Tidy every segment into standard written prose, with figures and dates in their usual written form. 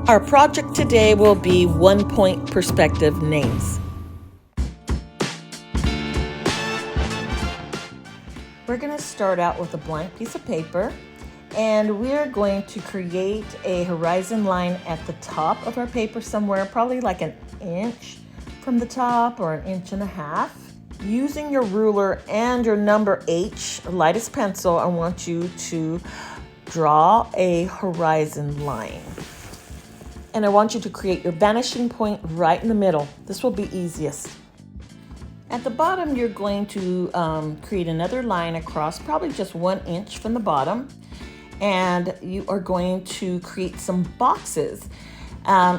Our project today will be 1-point perspective names. We're going to start out with a blank piece of paper, and we're going to create a horizon line at the top of our paper somewhere, probably like an inch from the top or 1.5 inches. Using your ruler and your number H, lightest pencil, I want you to draw a horizon line. And I want you to create your vanishing point right in the middle. This will be easiest. At the bottom, you're going to create another line across, probably just 1 inch from the bottom. And you are going to create some boxes.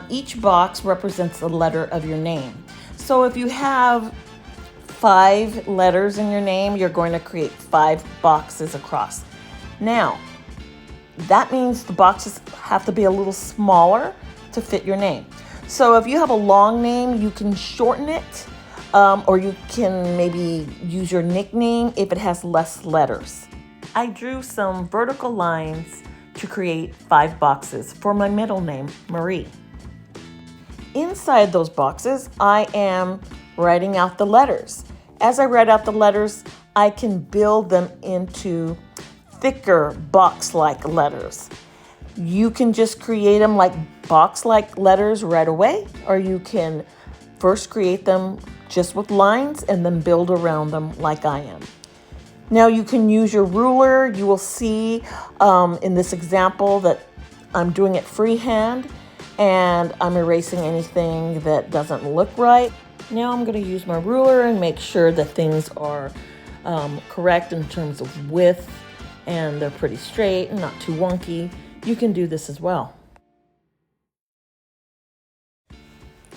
Each box represents a letter of your name. So if you have 5 letters in your name, you're going to create 5 boxes across. Now, that means the boxes have to be a little smaller to fit your name. So if you have a long name, you can shorten it, or you can maybe use your nickname if it has less letters. I drew some vertical lines to create 5 boxes for my middle name, Marie. Inside those boxes, I am writing out the letters. As I write out the letters, I can build them into thicker box-like letters. You can just create them like box-like letters right away, or you can first create them just with lines and then build around them like I am. Now you can use your ruler. You will see in this example that I'm doing it freehand and I'm erasing anything that doesn't look right. Now I'm going to use my ruler and make sure that things are correct in terms of width and they're pretty straight and not too wonky. You can do this as well.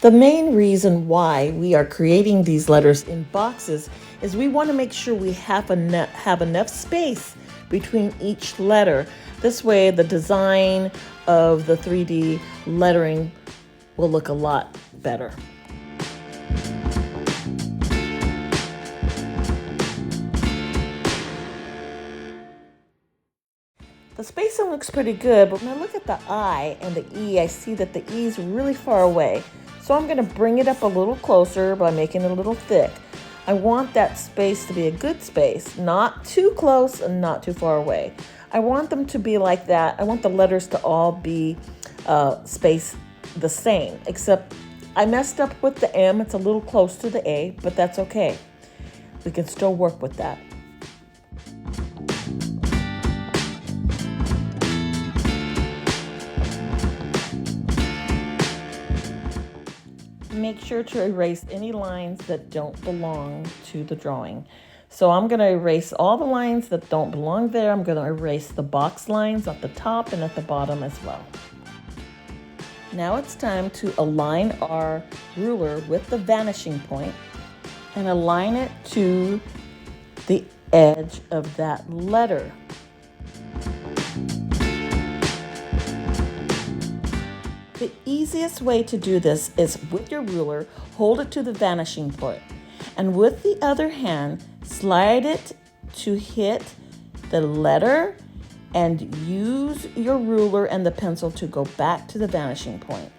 The main reason why we are creating these letters in boxes is we want to make sure we have enough space between each letter. This way the design of the 3D lettering will look a lot better. The spacing looks pretty good, but when I look at the I and the E, I see that the E is really far away. So I'm going to bring it up a little closer by making it a little thick. I want that space to be a good space, not too close and not too far away. I want them to be like that. I want the letters to all be spaced the same, except I messed up with the M. It's a little close to the A, but that's okay. We can still work with that. Make sure to erase any lines that don't belong to the drawing. So I'm going to erase all the lines that don't belong there. I'm going to erase the box lines at the top and at the bottom as well. Now it's time to align our ruler with the vanishing point and align it to the edge of that letter. The easiest way to do this is with your ruler, hold it to the vanishing point, and with the other hand, slide it to hit the letter and use your ruler and the pencil to go back to the vanishing point.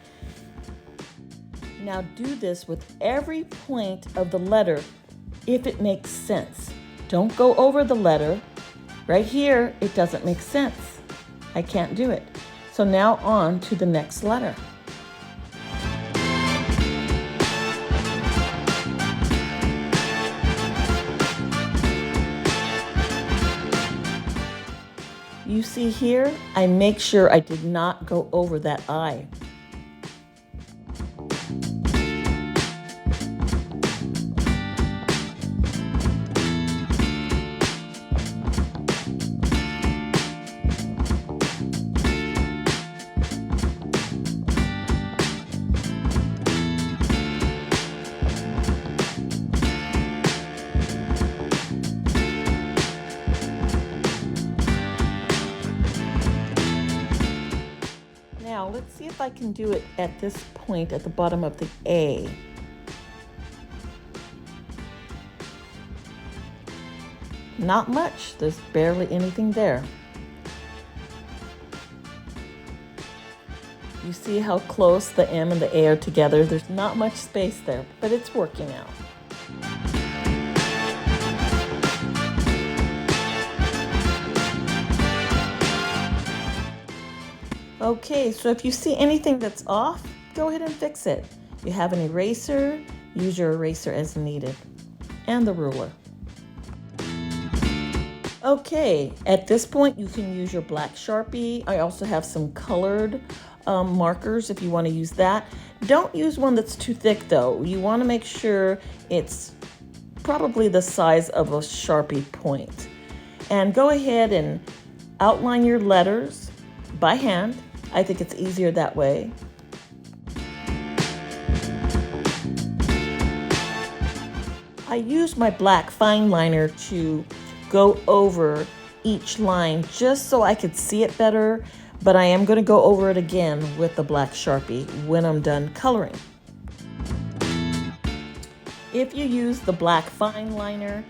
Now do this with every point of the letter if it makes sense. Don't go over the letter. Right here, it doesn't make sense. I can't do it. So now on to the next letter. You see here, I make sure I did not go over that I. Now let's see if I can do it at this point at the bottom of the A. Not much, there's barely anything there. You see how close the M and the A are together? There's not much space there, but it's working out. Okay, so if you see anything that's off, go ahead and fix it. You have an eraser, use your eraser as needed, and the ruler. Okay, at this point you can use your black Sharpie. I also have some colored markers if you want to use that. Don't use one that's too thick though. You want to make sure it's probably the size of a Sharpie point. And go ahead and outline your letters by hand. I think it's easier that way. I use my black fine liner to go over each line just so I could see it better, but I am going to go over it again with the black Sharpie when I'm done coloring. If you use the black fine liner,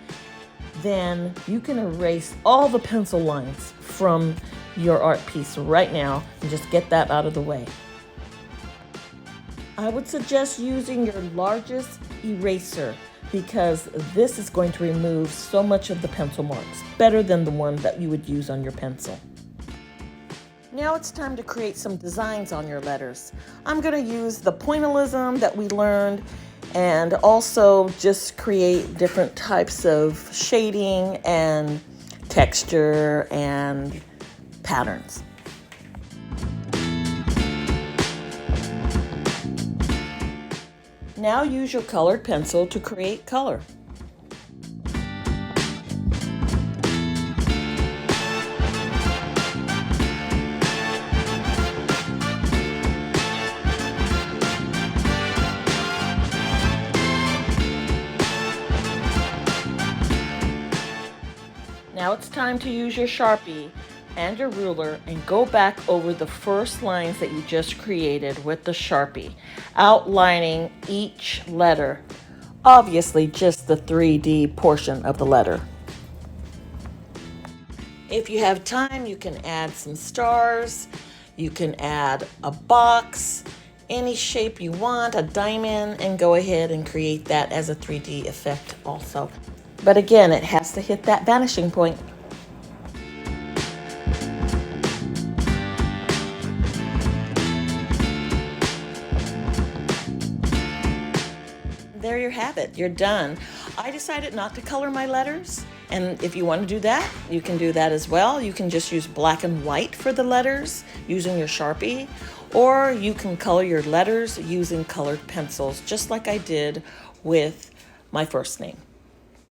then you can erase all the pencil lines from your art piece right now and just get that out of the way. I would suggest using your largest eraser because this is going to remove so much of the pencil marks, better than the one that you would use on your pencil. Now it's time to create some designs on your letters. I'm going to use the pointillism that we learned and also just create different types of shading and texture and patterns. Now use your colored pencil to create color. Now it's time to use your Sharpie and your ruler and go back over the first lines that you just created with the Sharpie, outlining each letter, obviously just the 3D portion of the letter. If you have time, you can add some stars, you can add a box, any shape you want, a diamond, and go ahead and create that as a 3D effect also. But again, it has to hit that vanishing point. There you have it, you're done. I decided not to color my letters, and if you want to do that, you can do that as well. You can just use black and white for the letters using your Sharpie, or you can color your letters using colored pencils, just like I did with my first name.